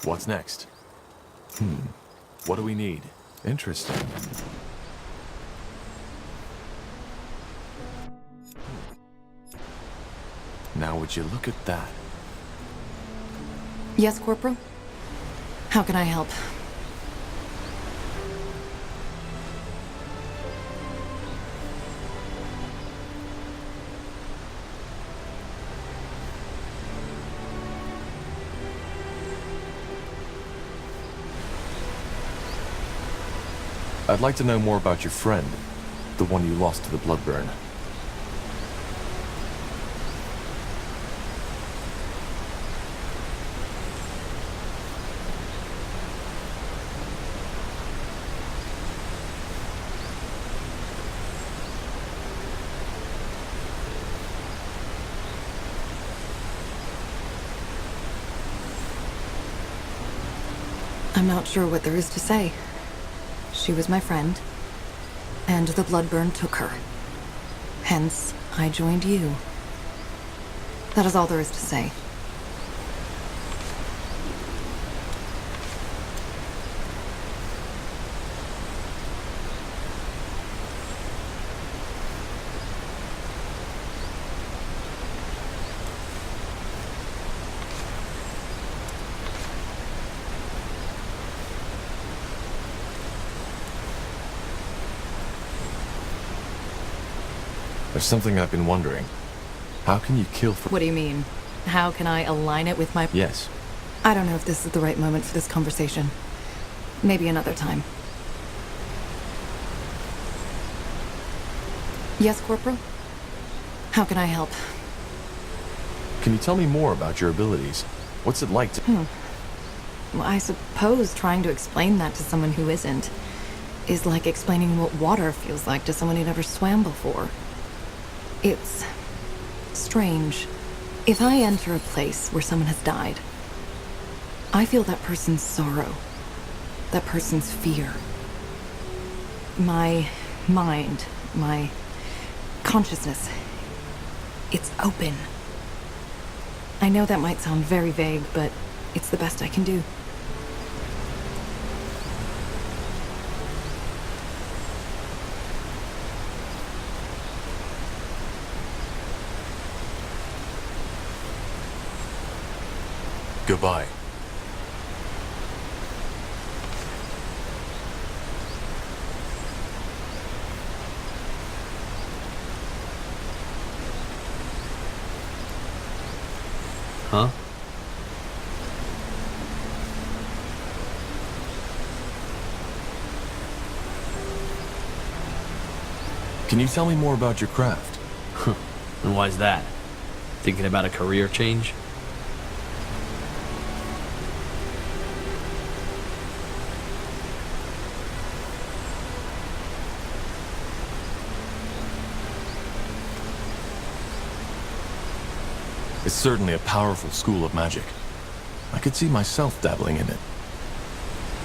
What's next? What do we need? Interesting. Now would you look at that? Yes, Corporal? How can I help? I'd like to know more about your friend, the one you lost to the bloodburn. I'm not sure what there is to say. She was my friend, and the bloodburn took her. Hence, I joined you. That is all there is to say. There's something I've been wondering. How can you kill for— What do you mean? How can I align it with my— Yes. I don't know if this is the right moment for this conversation. Maybe another time. Yes, Corporal? How can I help? Can you tell me more about your abilities? What's it like to— Well, I suppose trying to explain that to someone who isn't is like explaining what water feels like to someone who never swam before. It's strange. If I enter a place where someone has died, I feel that person's sorrow, that person's fear. My mind, my consciousness, it's open. I know that might sound very vague, but it's the best I can do. Goodbye. Huh? Can you tell me more about your craft? And why's that? Thinking about a career change? It's certainly a powerful school of magic. I could see myself dabbling in it.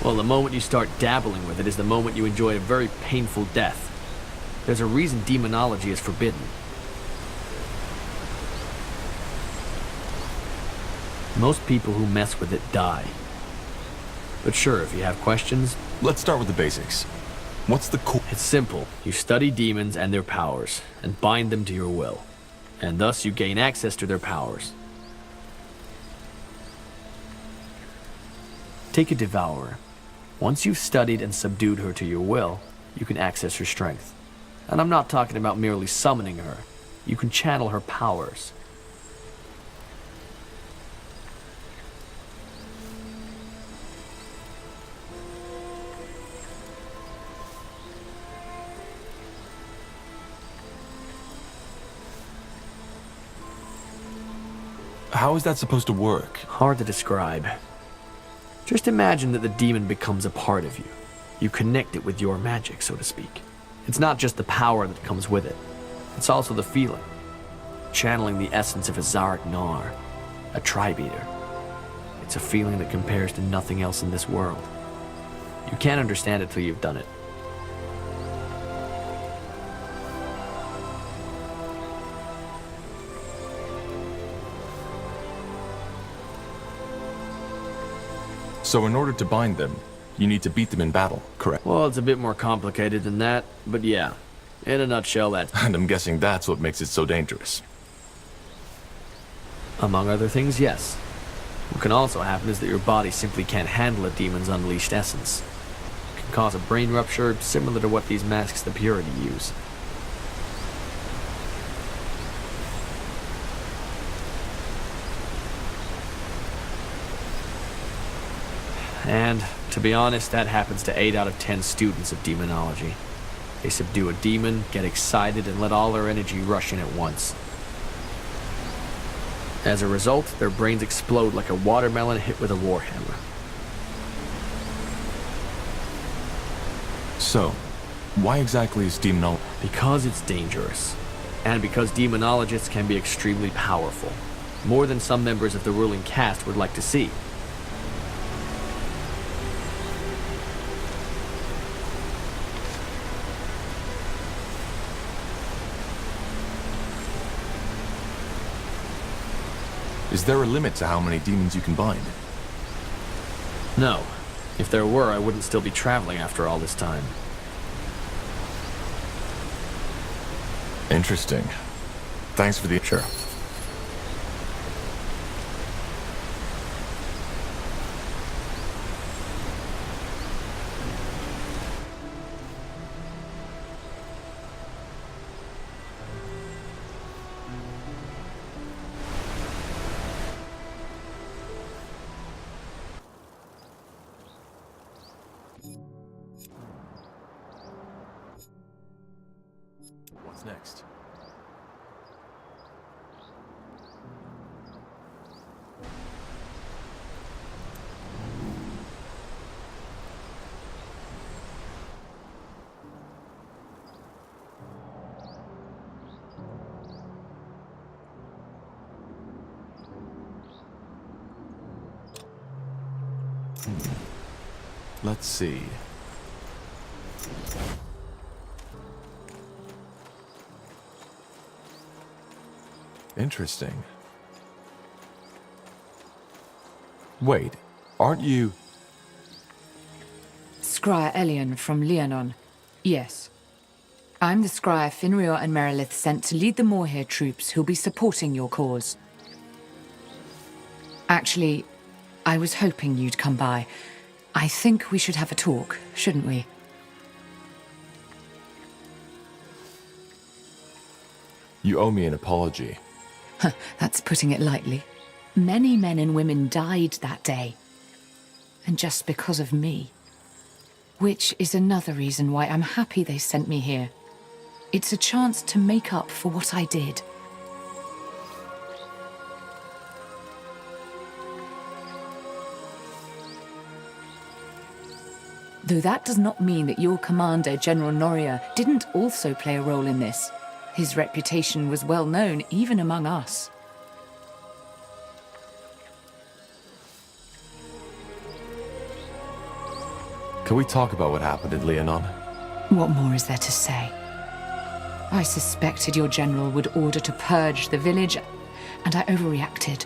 Well, the moment you start dabbling with it is the moment you enjoy a very painful death. There's a reason demonology is forbidden. Most people who mess with it die. But sure, if you have questions... Let's start with the basics. What's the core? It's simple. You study demons and their powers, and bind them to your will. And thus you gain access to their powers. Take a devourer. Once you've studied and subdued her to your will, you can access her strength. And I'm not talking about merely summoning her. You can channel her powers. How is that supposed to work? Hard to describe. Just imagine that the demon becomes a part of you. You connect it with your magic, so to speak. It's not just the power that comes with it. It's also the feeling. Channeling the essence of a Zarek Nar, a tribe eater. It's a feeling that compares to nothing else in this world. You can't understand it till you've done it. So in order to bind them, you need to beat them in battle, correct? Well, it's a bit more complicated than that, but yeah. In a nutshell, that's... And I'm guessing that's what makes it so dangerous. Among other things, yes. What can also happen is that your body simply can't handle a demon's unleashed essence. It can cause a brain rupture similar to what these masks the Purity use. And, to be honest, that happens to 8 out of 10 students of demonology. They subdue a demon, get excited, and let all their energy rush in at once. As a result, their brains explode like a watermelon hit with a warhammer. So, why exactly is demonology? Because it's dangerous. And because demonologists can be extremely powerful. More than some members of the ruling caste would like to see. Is there a limit to how many demons you can bind? No. If there were, I wouldn't still be traveling after all this time. Interesting. Thanks for the... Sure. What's next? Let's see. Interesting. Wait, aren't you... Scryer Elion from Leonon. Yes. I'm the Scryer Finrior and Merilith sent to lead the Moorhere troops who'll be supporting your cause. Actually, I was hoping you'd come by. I think we should have a talk, shouldn't we? You owe me an apology. That's putting it lightly. Many men and women died that day. And just because of me. Which is another reason why I'm happy they sent me here. It's a chance to make up for what I did. Though that does not mean that your commander, General Noria, didn't also play a role in this. His reputation was well known, even among us. Can we talk about what happened in Leonon? What more is there to say? I suspected your general would order to purge the village, and I overreacted.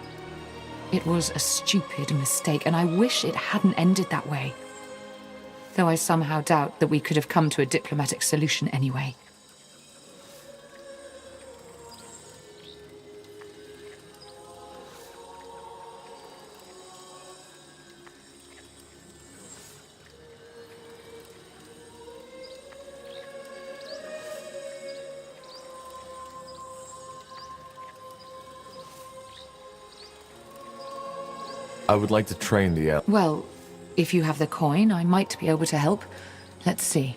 It was a stupid mistake, and I wish it hadn't ended that way. Though I somehow doubt that we could have come to a diplomatic solution anyway. I would like to train the... Well, if you have the coin, I might be able to help. Let's see.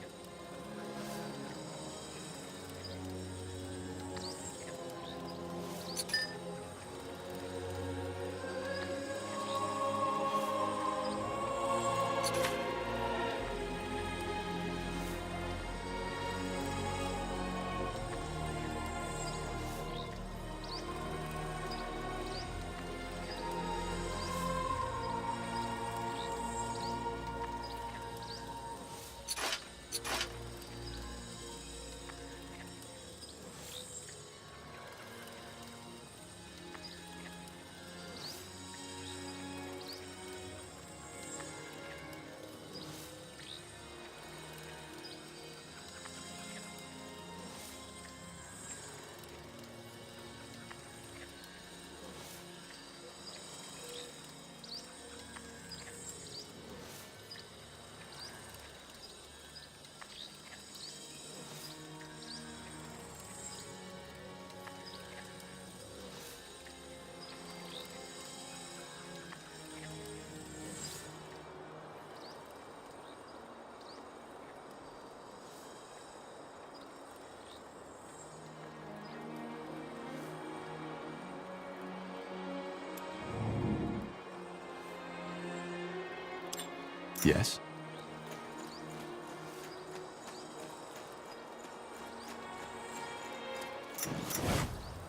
Yes?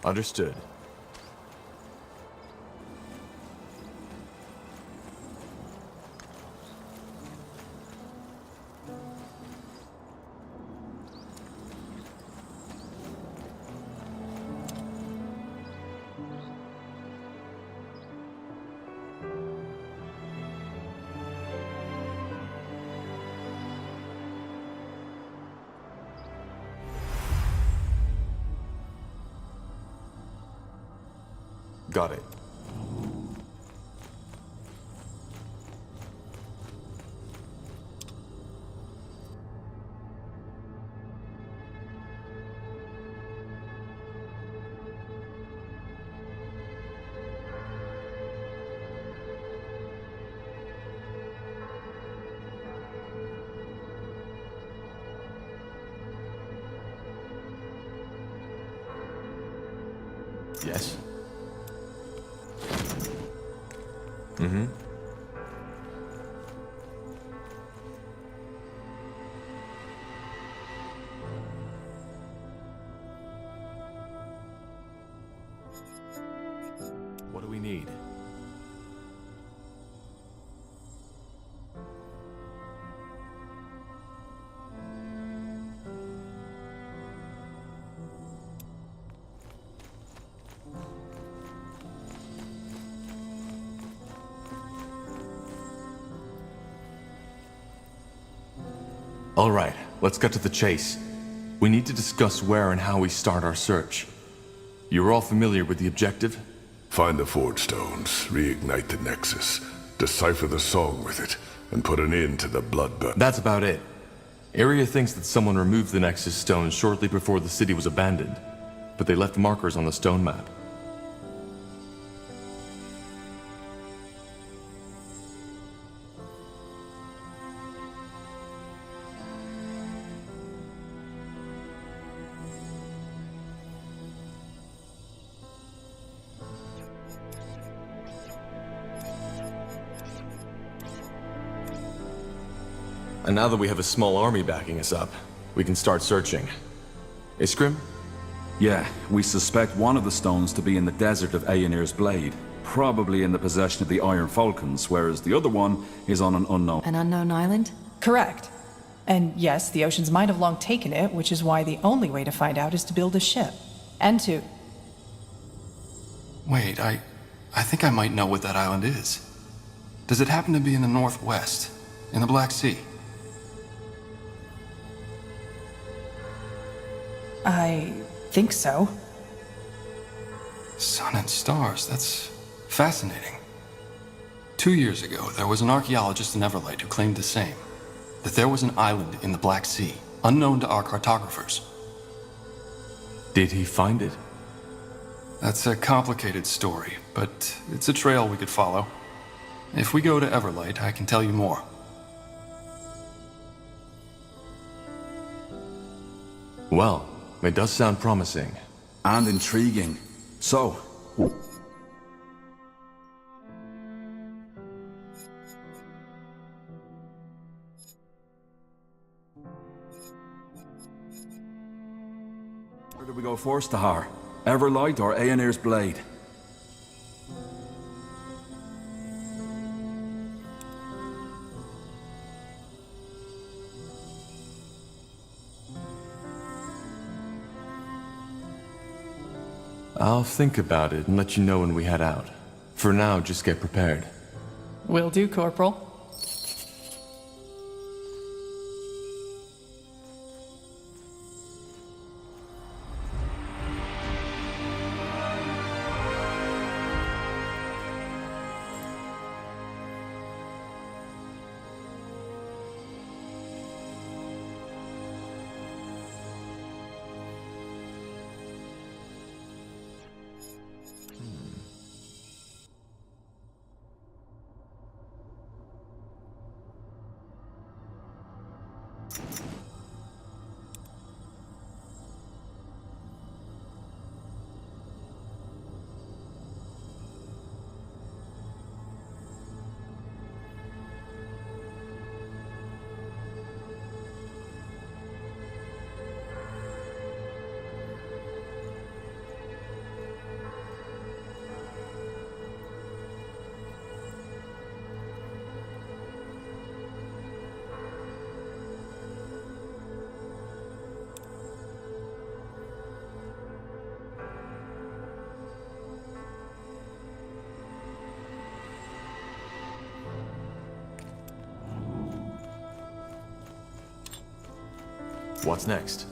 Understood. Got it. Yes? Mm-hmm. What do we need? All right, let's get to the chase. We need to discuss where and how we start our search. You're all familiar with the objective? Find the Forge Stones, reignite the Nexus, decipher the song with it, and put an end to the bloodbath. That's about it. Area thinks that someone removed the Nexus stones shortly before the city was abandoned, but they left markers on the stone map. And now that we have a small army backing us up, we can start searching. Iskrim? Yeah, we suspect one of the stones to be in the desert of Aenir's Blade, probably in the possession of the Iron Falcons, whereas the other one is on an unknown... An unknown island? Correct. And yes, the oceans might have long taken it, which is why the only way to find out is to build a ship. And to... Wait, I think I might know what that island is. Does it happen to be in the northwest, in the Black Sea? I think so. Sun and stars, that's fascinating. 2 years ago, there was an archaeologist in Everlight who claimed the same. That there was an island in the Black Sea, unknown to our cartographers. Did he find it? That's a complicated story, but it's a trail we could follow. If we go to Everlight, I can tell you more. Well, it does sound promising. and intriguing. So, where do we go first, Tahar? Everlight or Aenir's Blade? I'll think about it and let you know when we head out. For now, just get prepared. Will do, Corporal. What's next?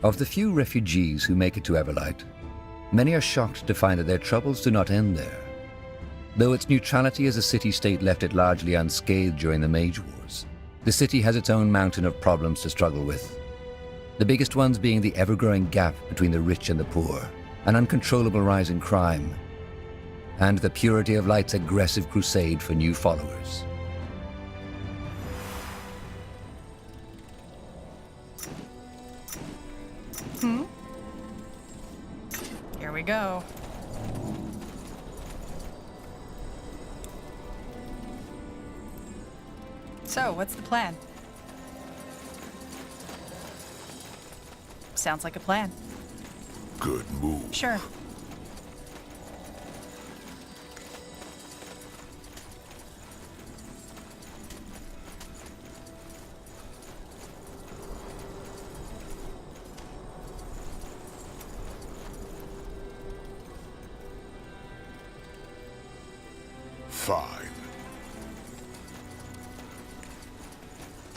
Of the few refugees who make it to Everlight, many are shocked to find that their troubles do not end there. Though its neutrality as a city-state left it largely unscathed during the Mage Wars, the city has its own mountain of problems to struggle with. The biggest ones being the ever-growing gap between the rich and the poor, an uncontrollable rise in crime, and the Purity of Light's aggressive crusade for new followers. Here we go. So, what's the plan? Sounds like a plan. Good move. Sure. Fine.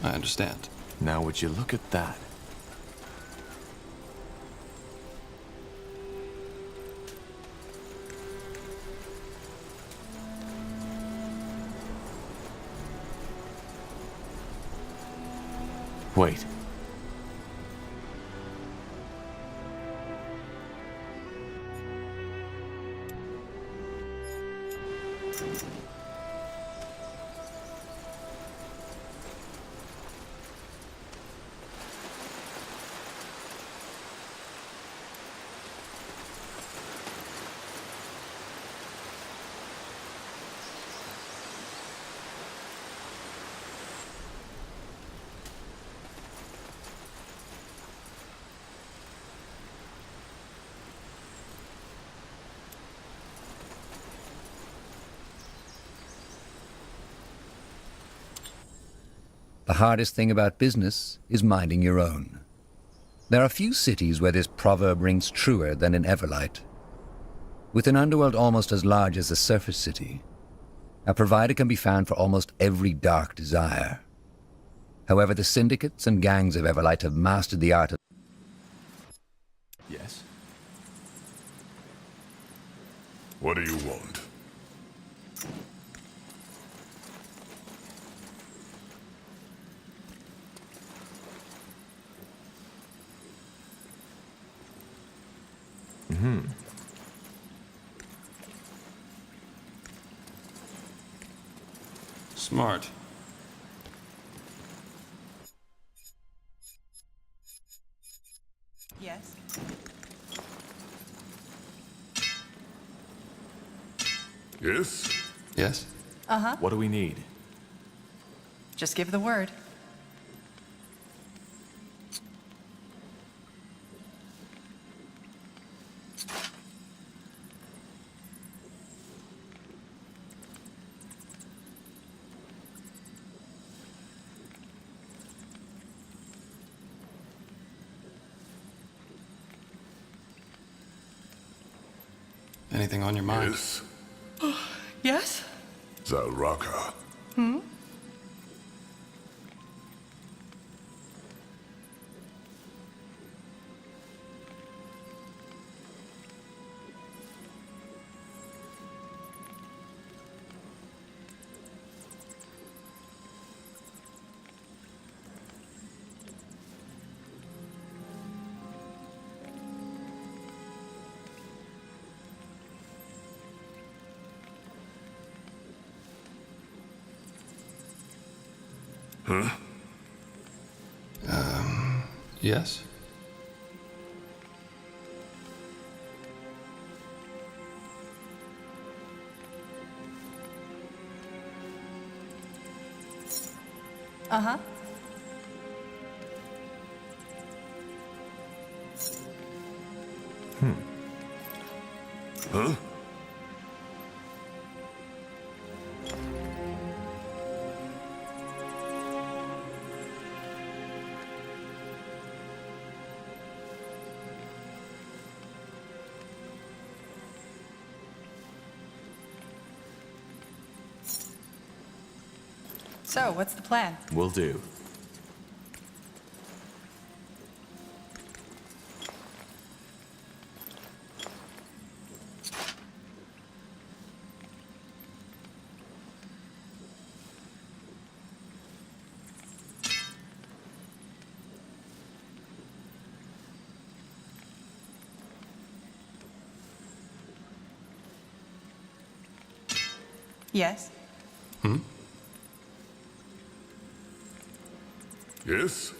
I understand. Now would you look at that? Wait. The hardest thing about business is minding your own. There are few cities where this proverb rings truer than in Everlight. With an underworld almost as large as a surface city, a provider can be found for almost every dark desire. However, the syndicates and gangs of Everlight have mastered the art of... Yes? What do you want? Smart. Yes. Yes? Yes? What do we need? Just give the word. Anything on your mind? Yes, Yes? Zalraka. Yes? Uh-huh. Huh? So, what's the plan? Will do. Yes? Yes?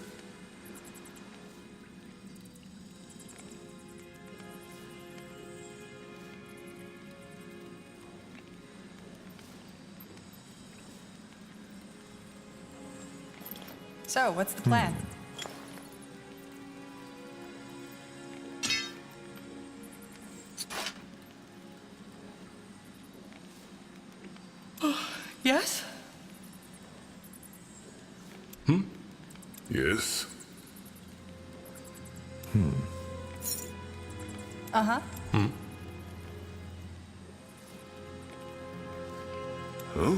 So, what's the plan? Yes? Yes? Uh-huh. Huh?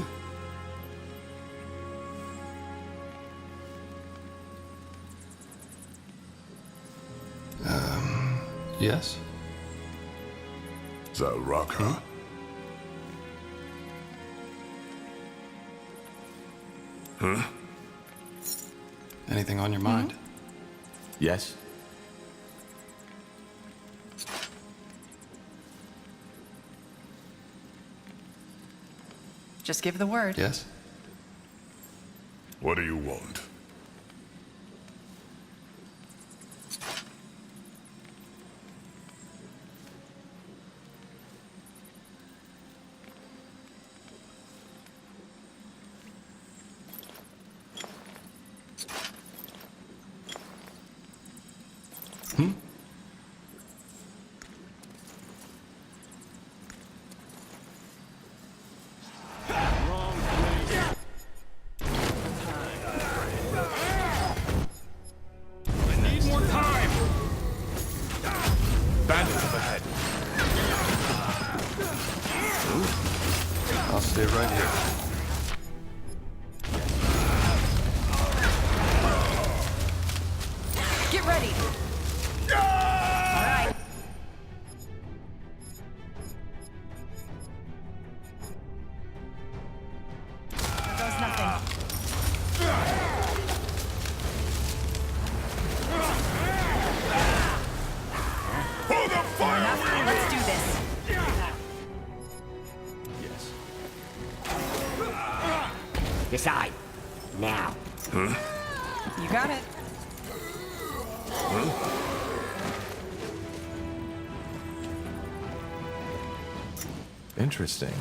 Yes? Zalraka. Huh? Anything on your mind? Yes? Just give the word. Yes? What do you want? Bandits up ahead. I'll stay right here. Get ready! Alright. There goes nothing. Fair enough. Let's do this. Yes. Decide. Now. You got it. Interesting.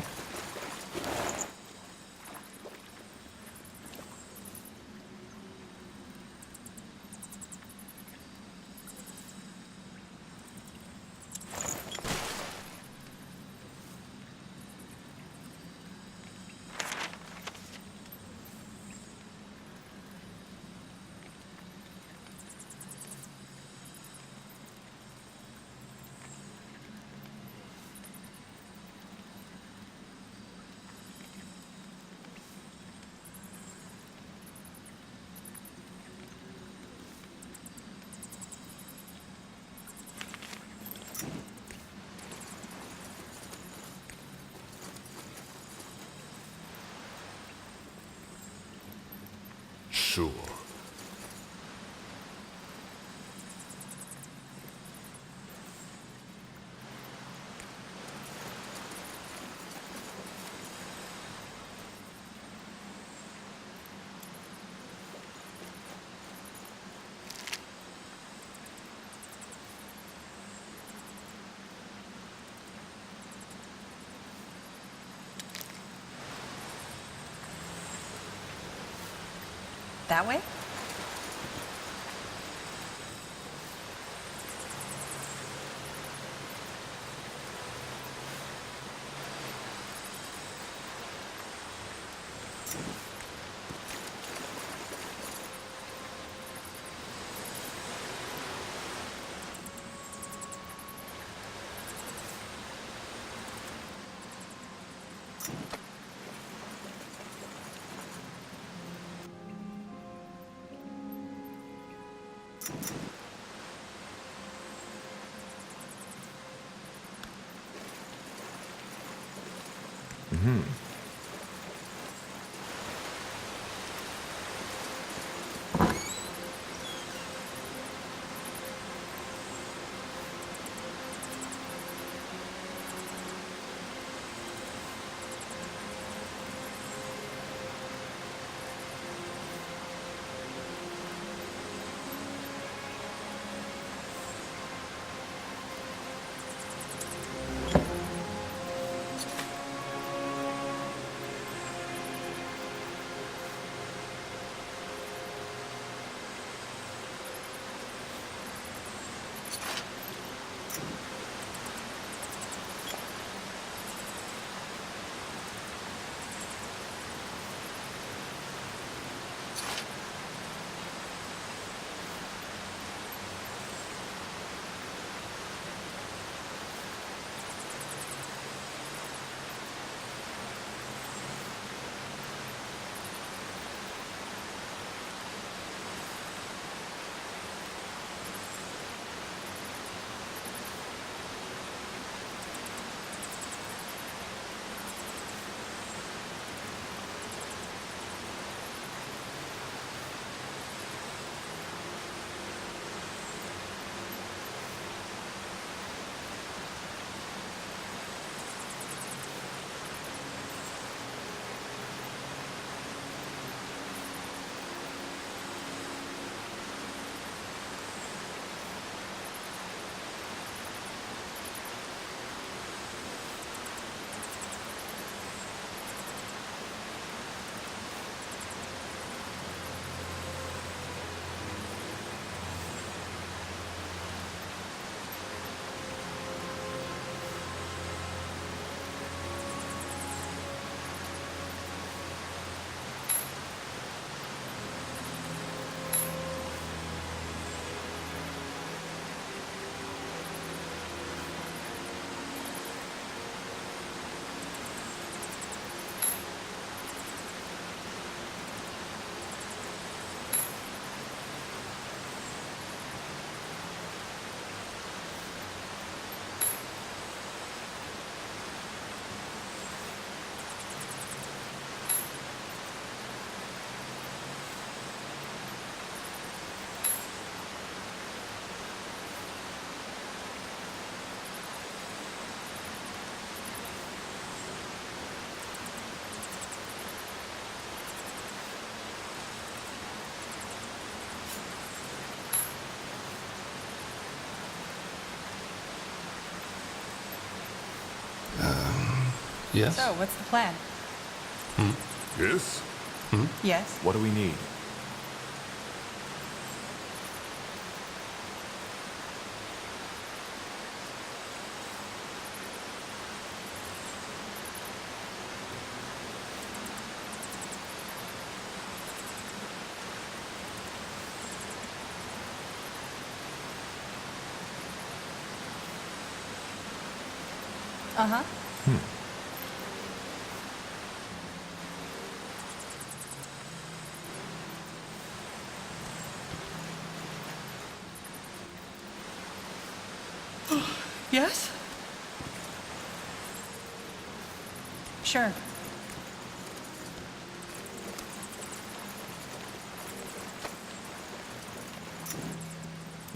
sure. That way? Yes? So, what's the plan? Yes? Yes? What do we need? Uh-huh. Yes? Sure.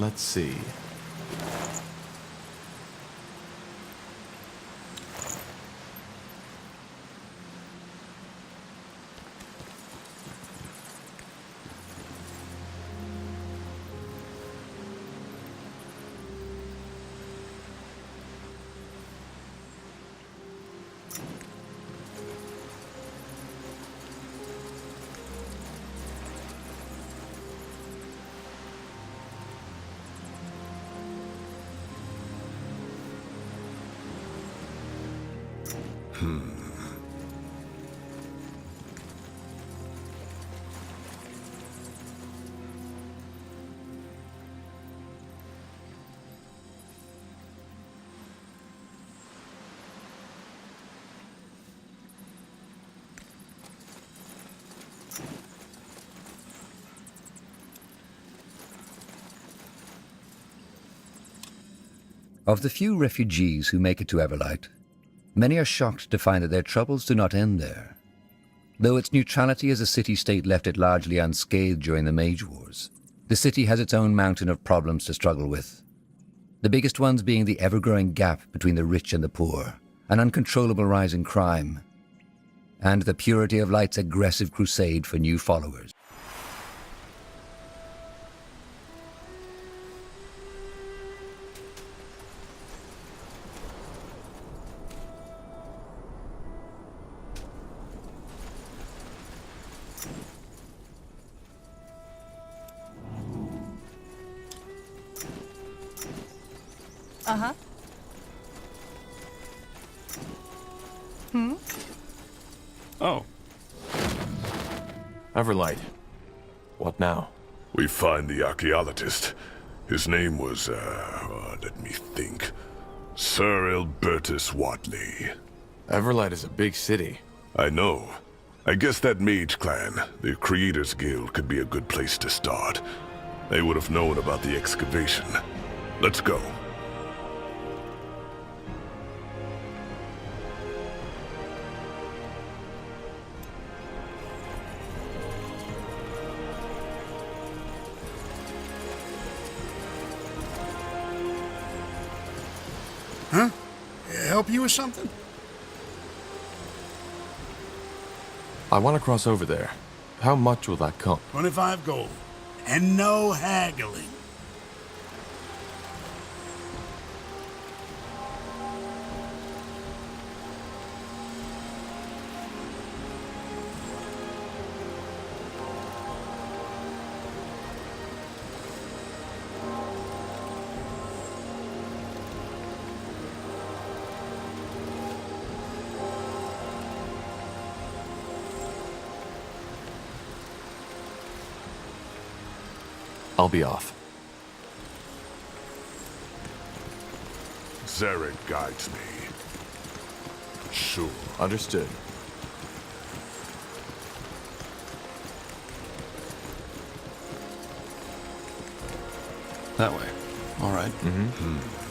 let's see. Of the few refugees who make it to Everlight, many are shocked to find that their troubles do not end there. Though its neutrality as a city-state left it largely unscathed during the Mage Wars, the city has its own mountain of problems to struggle with. The biggest ones being the ever-growing gap between the rich and the poor, an uncontrollable rise in crime, and the Purity of Light's aggressive crusade for new followers. Uh-huh. Oh. Everlight. What now? We find the archaeologist. His name was, let me think. Sir Albertus Watley. Everlight is a big city. I know. I guess that mage clan, the Creators Guild, could be a good place to start. They would have known about the excavation. Let's go. Huh? Help you with something? I want to cross over there. How much will that come? 25 gold. And no haggling. I'll be off. Zarek guides me. Sure. Understood. That way. All right. Mm-hmm.